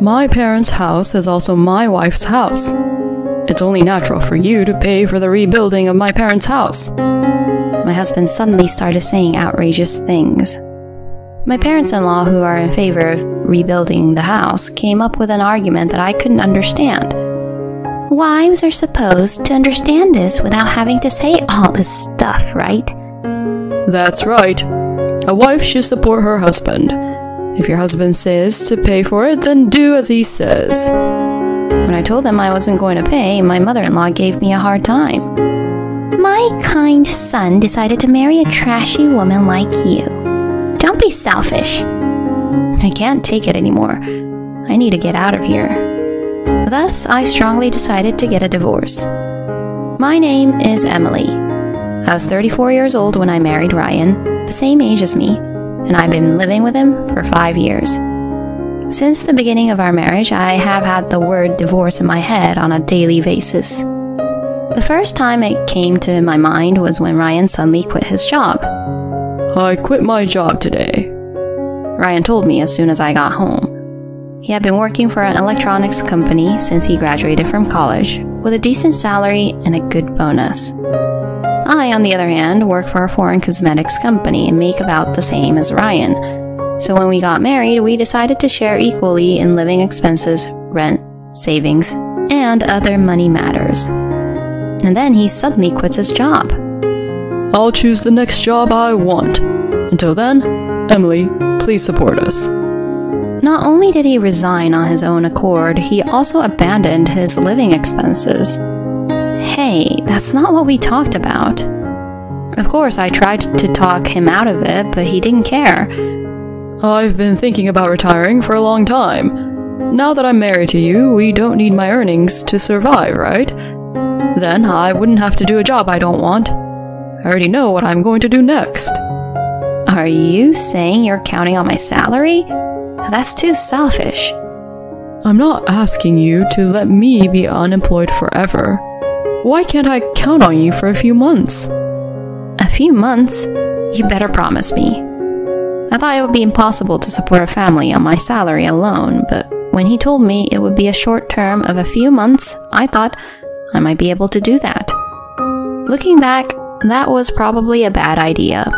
My parents' house is also my wife's house. It's only natural for you to pay for the rebuilding of my parents' house." My husband suddenly started saying outrageous things. My parents-in-law, who are in favor of rebuilding the house, came up with an argument that I couldn't understand. Wives are supposed to understand this without having to say all this stuff, right? That's right. A wife should support her husband. If your husband says to pay for it, then do as he says. When I told him I wasn't going to pay, my mother-in-law gave me a hard time. My kind son decided to marry a trashy woman like you. Don't be selfish. I can't take it anymore. I need to get out of here. Thus, I strongly decided to get a divorce. My name is Emily. I was 34 years old when I married Ryan, the same age as me, and I've been living with him for 5 years. Since the beginning of our marriage, I have had the word divorce in my head on a daily basis. The first time it came to my mind was when Ryan suddenly quit his job. "I quit my job today," Ryan told me as soon as I got home. He had been working for an electronics company since he graduated from college, with a decent salary and a good bonus. I, on the other hand, work for a foreign cosmetics company and make about the same as Ryan. So when we got married, we decided to share equally in living expenses, rent, savings, and other money matters. And then he suddenly quits his job. "I'll choose the next job I want. Until then, Emily, please support us." Not only did he resign on his own accord, he also abandoned his living expenses. Hey, that's not what we talked about. Of course, I tried to talk him out of it, but he didn't care. "I've been thinking about retiring for a long time. Now that I'm married to you, we don't need my earnings to survive, right? Then I wouldn't have to do a job I don't want. I already know what I'm going to do next." Are you saying you're counting on my salary? That's too selfish. "I'm not asking you to let me be unemployed forever. Why can't I count on you for a few months?" A few months? You better promise me. I thought it would be impossible to support a family on my salary alone, but when he told me it would be a short term of a few months, I thought I might be able to do that. Looking back, that was probably a bad idea.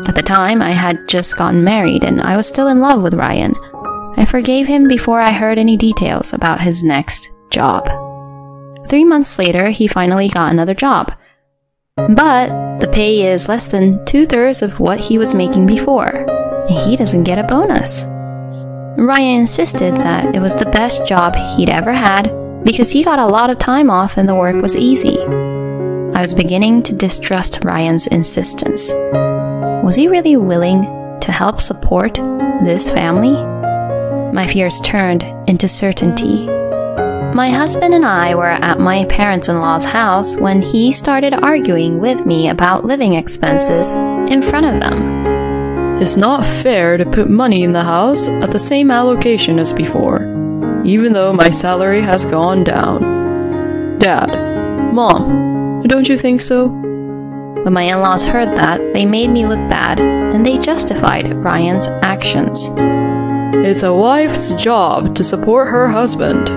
At the time, I had just gotten married and I was still in love with Ryan. I forgave him before I heard any details about his next job. 3 months later, he finally got another job. But the pay is less than 2/3 of what he was making before, and he doesn't get a bonus. Ryan insisted that it was the best job he'd ever had because he got a lot of time off and the work was easy. I was beginning to distrust Ryan's insistence. Was he really willing to help support this family? My fears turned into certainty. My husband and I were at my parents-in-law's house when he started arguing with me about living expenses in front of them. "It's not fair to put money in the house at the same allocation as before, even though my salary has gone down. Dad, Mom, don't you think so?" When my in-laws heard that, they made me look bad, and they justified Ryan's actions. "It's a wife's job to support her husband.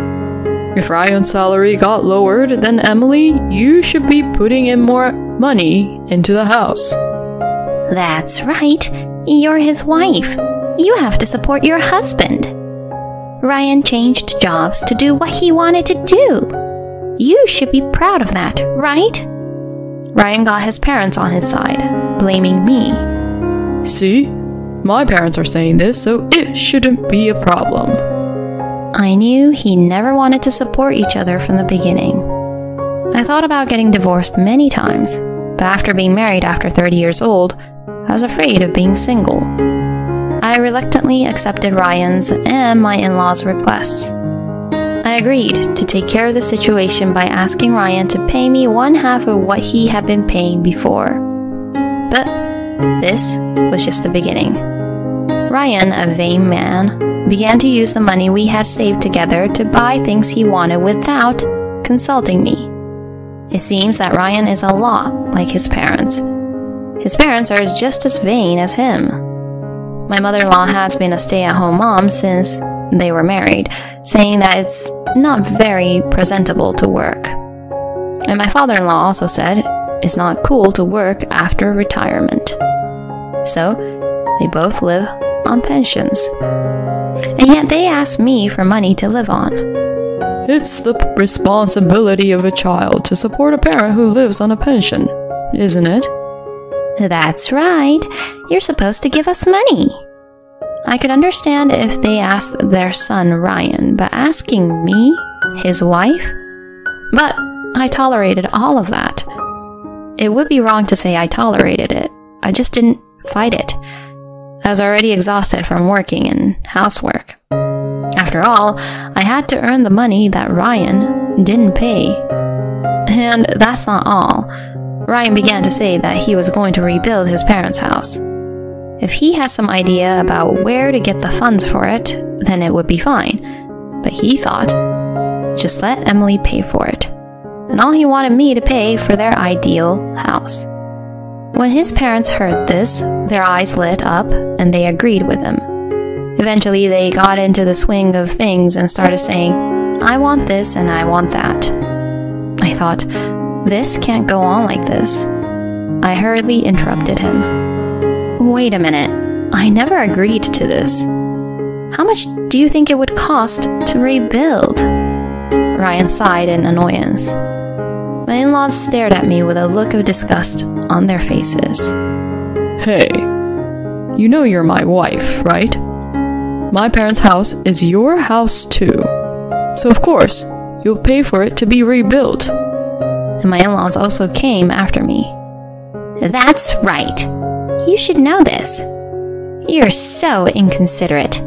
If Ryan's salary got lowered, then Emily, you should be putting in more money into the house." That's right. You're his wife. You have to support your husband. Ryan changed jobs to do what he wanted to do. You should be proud of that, right? Ryan got his parents on his side, blaming me. "See? My parents are saying this, so it shouldn't be a problem." I knew he never wanted to support each other from the beginning. I thought about getting divorced many times, but after being married after 30 years old, I was afraid of being single. I reluctantly accepted Ryan's and my in-laws' requests. I agreed to take care of the situation by asking Ryan to pay me 1/2 of what he had been paying before. But this was just the beginning. Ryan, a vain man, began to use the money we had saved together to buy things he wanted without consulting me. It seems that Ryan is a lot like his parents. His parents are just as vain as him. My mother-in-law has been a stay-at-home mom since they were married, saying that it's not very presentable to work. And my father-in-law also said it's not cool to work after retirement. So, they both live on pensions. And yet they ask me for money to live on. It's the responsibility of a child to support a parent who lives on a pension, isn't it? That's right. You're supposed to give us money. I could understand if they asked their son Ryan, but asking me, his wife? But I tolerated all of that. It would be wrong to say I tolerated it. I just didn't fight it. I was already exhausted from working and housework. After all, I had to earn the money that Ryan didn't pay. And that's not all. Ryan began to say that he was going to rebuild his parents' house. If he has some idea about where to get the funds for it, then it would be fine. But he thought, just let Emily pay for it. And all he wanted me to pay for their ideal house. When his parents heard this, their eyes lit up and they agreed with him. Eventually, they got into the swing of things and started saying, I want this and I want that. I thought, this can't go on like this. I hurriedly interrupted him. Wait a minute, I never agreed to this. How much do you think it would cost to rebuild? Ryan sighed in annoyance. My in-laws stared at me with a look of disgust on their faces. Hey, you know you're my wife, right? My parents' house is your house too. So of course, you'll pay for it to be rebuilt. And my in-laws also came after me. That's right. You should know this. You're so inconsiderate.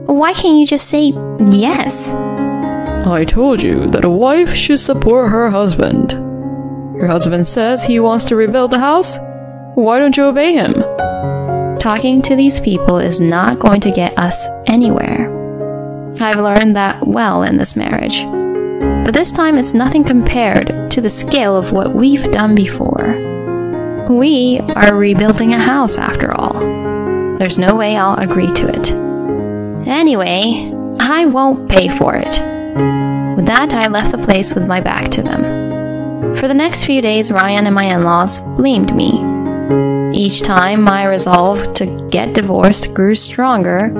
Why can't you just say yes? I told you that a wife should support her husband. Your husband says he wants to rebuild the house. Why don't you obey him? Talking to these people is not going to get us anywhere. I've learned that well in this marriage. But this time it's nothing compared to the scale of what we've done before. We are rebuilding a house after all. There's no way I'll agree to it. Anyway, I won't pay for it. With that, I left the place with my back to them. For the next few days, Ryan and my in-laws blamed me. Each time my resolve to get divorced grew stronger,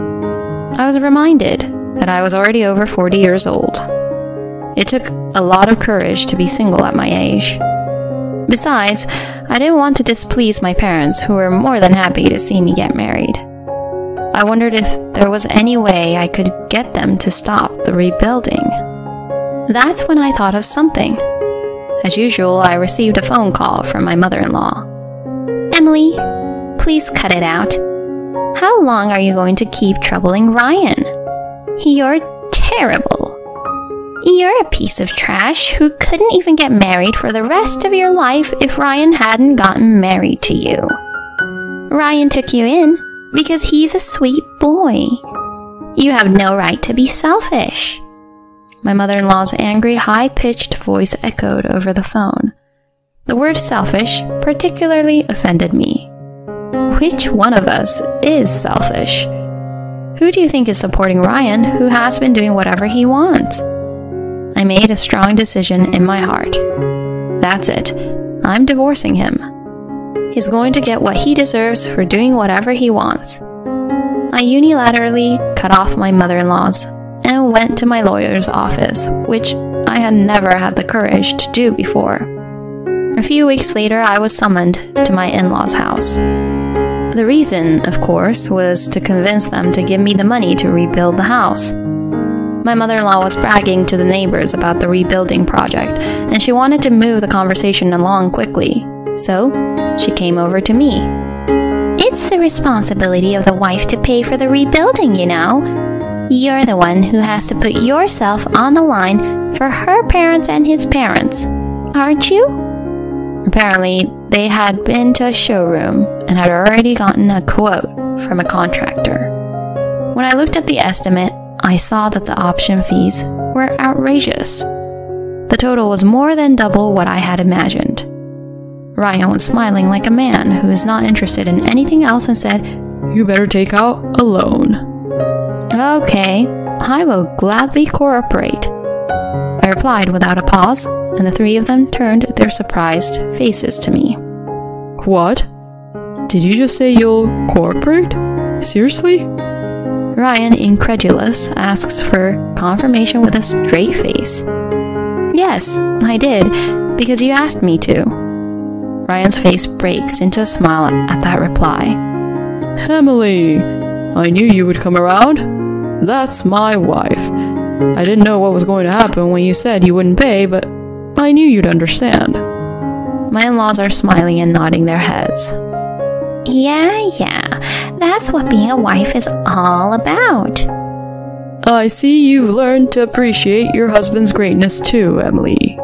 I was reminded that I was already over 40 years old. It took a lot of courage to be single at my age. Besides, I didn't want to displease my parents, who were more than happy to see me get married. I wondered if there was any way I could get them to stop the rebuilding. That's when I thought of something. As usual, I received a phone call from my mother-in-law. Emily, please cut it out. How long are you going to keep troubling Ryan? You're terrible. You're a piece of trash who couldn't even get married for the rest of your life if Ryan hadn't gotten married to you. Ryan took you in because he's a sweet boy. You have no right to be selfish. My mother-in-law's angry, high-pitched voice echoed over the phone. The word selfish particularly offended me. Which one of us is selfish? Who do you think is supporting Ryan, who has been doing whatever he wants? I made a strong decision in my heart. That's it. I'm divorcing him. He's going to get what he deserves for doing whatever he wants. I unilaterally cut off my mother-in-law's and went to my lawyer's office, which I had never had the courage to do before. A few weeks later, I was summoned to my in-laws' house. The reason, of course, was to convince them to give me the money to rebuild the house. My mother-in-law was bragging to the neighbors about the rebuilding project, and she wanted to move the conversation along quickly. So, she came over to me. It's the responsibility of the wife to pay for the rebuilding, you know. You're the one who has to put yourself on the line for her parents and his parents, aren't you? Apparently, they had been to a showroom and had already gotten a quote from a contractor. When I looked at the estimate, I saw that the option fees were outrageous. The total was more than double what I had imagined. Ryan was smiling like a man who is not interested in anything else and said, You better take out a loan. Okay, I will gladly cooperate, I replied without a pause, and the three of them turned their surprised faces to me. What? Did you just say you'll cooperate? Seriously? Ryan, incredulous, asks for confirmation with a straight face. Yes, I did, because you asked me to. Ryan's face breaks into a smile at that reply. Emily, I knew you would come around. That's my wife. I didn't know what was going to happen when you said you wouldn't pay, but I knew you'd understand. My in-laws are smiling and nodding their heads. Yeah, that's what being a wife is all about. I see you've learned to appreciate your husband's greatness too, Emily.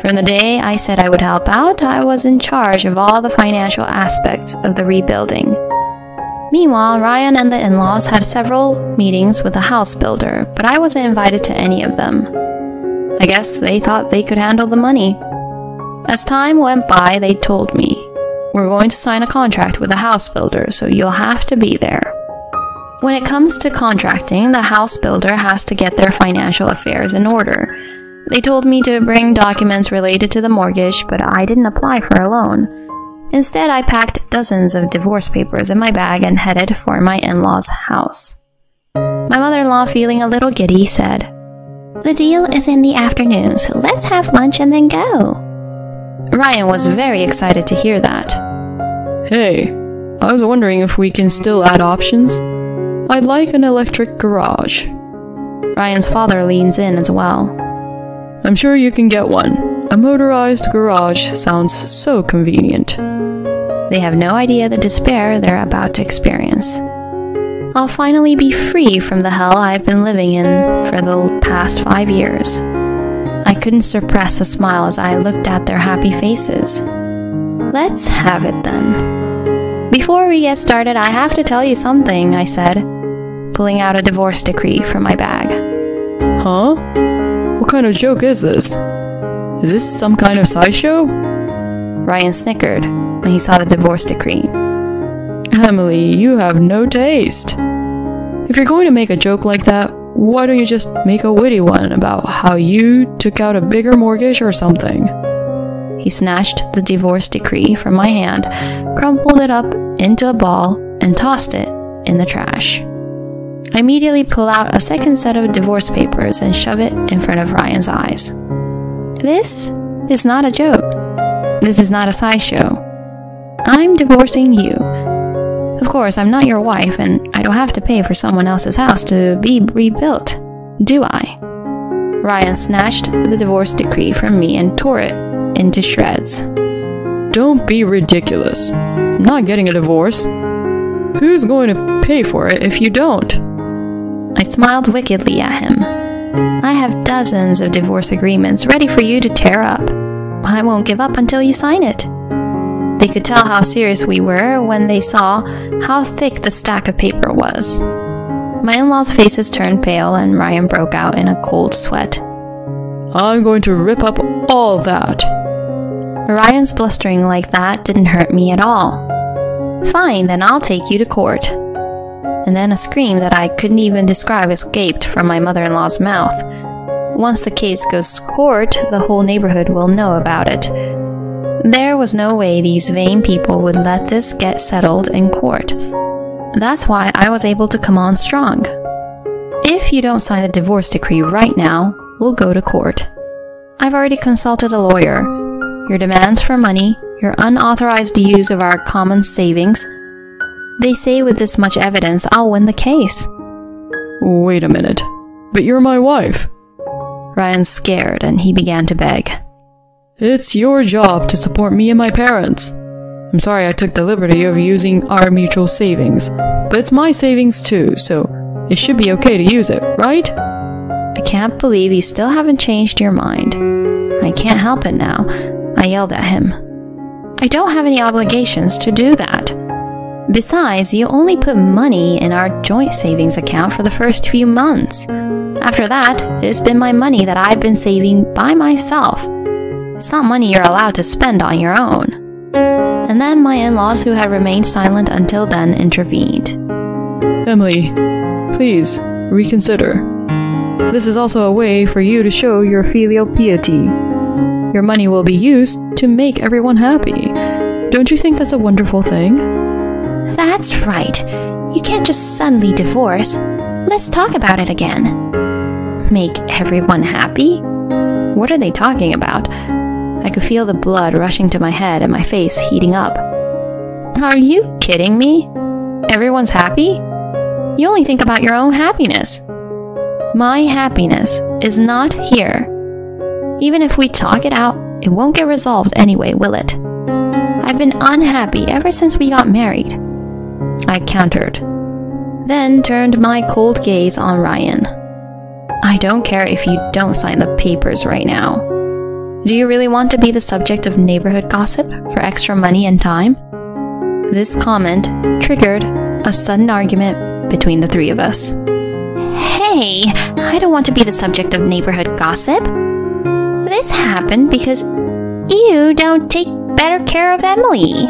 From the day I said I would help out, I was in charge of all the financial aspects of the rebuilding. Meanwhile, Ryan and the in-laws had several meetings with the house builder, but I wasn't invited to any of them. I guess they thought they could handle the money. As time went by, they told me, "We're going to sign a contract with the house builder, so you'll have to be there." When it comes to contracting, the house builder has to get their financial affairs in order. They told me to bring documents related to the mortgage, but I didn't apply for a loan. Instead, I packed dozens of divorce papers in my bag and headed for my in-laws' house. My mother-in-law, feeling a little giddy, said, "The deal is in the afternoon, so let's have lunch and then go." Ryan was very excited to hear that. Hey, I was wondering if we can still add options. I'd like an electric garage. Ryan's father leans in as well. I'm sure you can get one. A motorized garage sounds so convenient. They have no idea the despair they're about to experience. I'll finally be free from the hell I've been living in for the past 5 years. I couldn't suppress a smile as I looked at their happy faces. Let's have it then. Before we get started, I have to tell you something, I said, pulling out a divorce decree from my bag. Huh? What kind of joke is this? Is this some kind of sideshow? Ryan snickered when he saw the divorce decree. Emily, you have no taste. If you're going to make a joke like that, why don't you just make a witty one about how you took out a bigger mortgage or something? He snatched the divorce decree from my hand, crumpled it up into a ball, and tossed it in the trash. I immediately pull out a second set of divorce papers and shove it in front of Ryan's eyes. This is not a joke. This is not a sideshow. I'm divorcing you. Of course, I'm not your wife, and I don't have to pay for someone else's house to be rebuilt, do I? Ryan snatched the divorce decree from me and tore it into shreds. Don't be ridiculous. I'm not getting a divorce. Who's going to pay for it if you don't? I smiled wickedly at him. I have dozens of divorce agreements ready for you to tear up. I won't give up until you sign it. They could tell how serious we were when they saw how thick the stack of paper was. My in-laws' faces turned pale and Ryan broke out in a cold sweat. I'm going to rip up all that. Ryan's blustering like that didn't hurt me at all. Fine, then I'll take you to court. And then a scream that I couldn't even describe escaped from my mother-in-law's mouth. Once the case goes to court, the whole neighborhood will know about it. There was no way these vain people would let this get settled in court. That's why I was able to come on strong. If you don't sign the divorce decree right now, we'll go to court. I've already consulted a lawyer. Your demands for money, your unauthorized use of our common savings. They say with this much evidence, I'll win the case. Wait a minute. But you're my wife. Ryan's scared and he began to beg. It's your job to support me and my parents. I'm sorry I took the liberty of using our mutual savings, but it's my savings too, so it should be okay to use it, right? I can't believe you still haven't changed your mind. I can't help it now, I yelled at him. I don't have any obligations to do that. Besides, you only put money in our joint savings account for the first few months. After that, it's been my money that I've been saving by myself. It's not money you're allowed to spend on your own. And then my in-laws, who had remained silent until then, intervened. Emily, please, reconsider. This is also a way for you to show your filial piety. Your money will be used to make everyone happy. Don't you think that's a wonderful thing? That's right. You can't just suddenly divorce. Let's talk about it again. Make everyone happy? What are they talking about? I could feel the blood rushing to my head and my face heating up. Are you kidding me? Everyone's happy? You only think about your own happiness. My happiness is not here. Even if we talk it out, it won't get resolved anyway, will it? I've been unhappy ever since we got married. I countered, then turned my cold gaze on Ryan. I don't care if you don't sign the papers right now. Do you really want to be the subject of neighborhood gossip for extra money and time? This comment triggered a sudden argument between the three of us. Hey, I don't want to be the subject of neighborhood gossip. This happened because you don't take better care of Emily.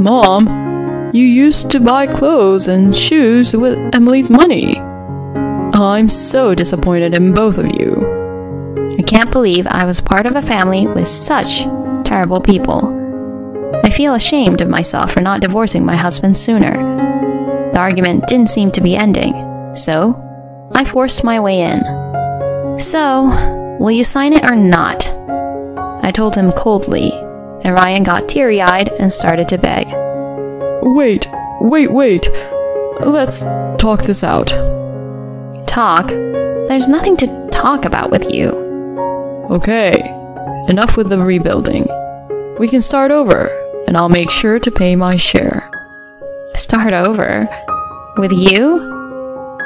Mom, you used to buy clothes and shoes with Emily's money. I'm so disappointed in both of you. I can't believe I was part of a family with such terrible people. I feel ashamed of myself for not divorcing my husband sooner. The argument didn't seem to be ending, so I forced my way in. So, will you sign it or not? I told him coldly, and Ryan got teary-eyed and started to beg. Wait. Let's talk this out. Talk? There's nothing to talk about with you. Okay, enough with the rebuilding. We can start over, and I'll make sure to pay my share. Start over? With you?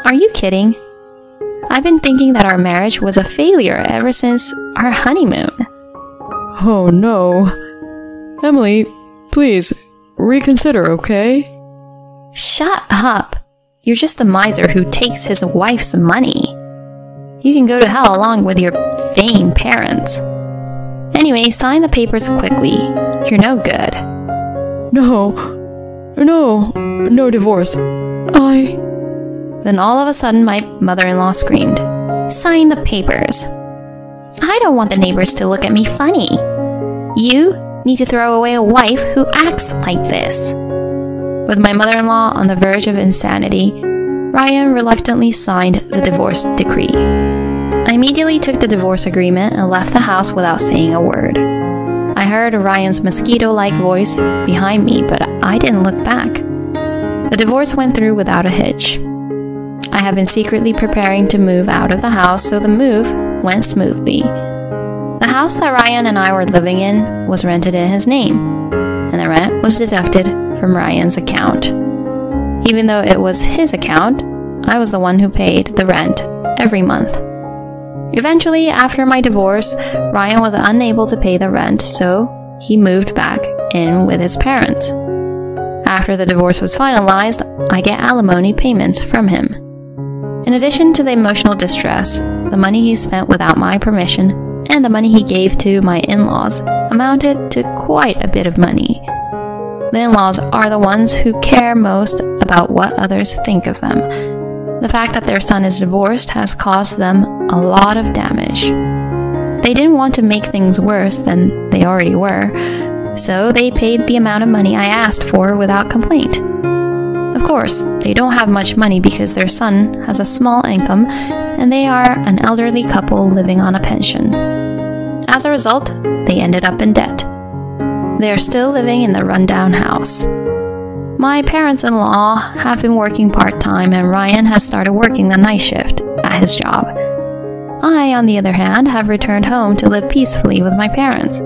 Are you kidding? I've been thinking that our marriage was a failure ever since our honeymoon. Oh no. Emily, please, reconsider, okay? Shut up. You're just a miser who takes his wife's money. You can go to hell along with your vain parents. Anyway, sign the papers quickly. You're no good. No divorce. Then all of a sudden my mother-in-law screamed, "Sign the papers." I don't want the neighbors to look at me funny. You need to throw away a wife who acts like this. With my mother-in-law on the verge of insanity, Ryan reluctantly signed the divorce decree. I immediately took the divorce agreement and left the house without saying a word. I heard Ryan's mosquito-like voice behind me, but I didn't look back. The divorce went through without a hitch. I have been secretly preparing to move out of the house, so the move went smoothly. The house that Ryan and I were living in was rented in his name, and the rent was deducted from Ryan's account. Even though it was his account, I was the one who paid the rent every month. Eventually, after my divorce, Ryan was unable to pay the rent, so he moved back in with his parents. After the divorce was finalized, I get alimony payments from him. In addition to the emotional distress, the money he spent without my permission and the money he gave to my in-laws amounted to quite a bit of money. The in-laws are the ones who care most about what others think of them. The fact that their son is divorced has caused them a lot of damage. They didn't want to make things worse than they already were, so they paid the amount of money I asked for without complaint. Of course, they don't have much money because their son has a small income and they are an elderly couple living on a pension. As a result, they ended up in debt. They are still living in the rundown house. My parents-in-law have been working part-time and Ryan has started working the night shift at his job. I, on the other hand, have returned home to live peacefully with my parents.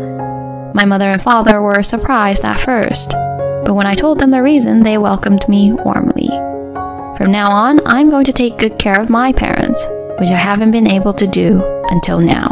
My mother and father were surprised at first, but when I told them the reason, they welcomed me warmly. From now on, I'm going to take good care of my parents, which I haven't been able to do until now.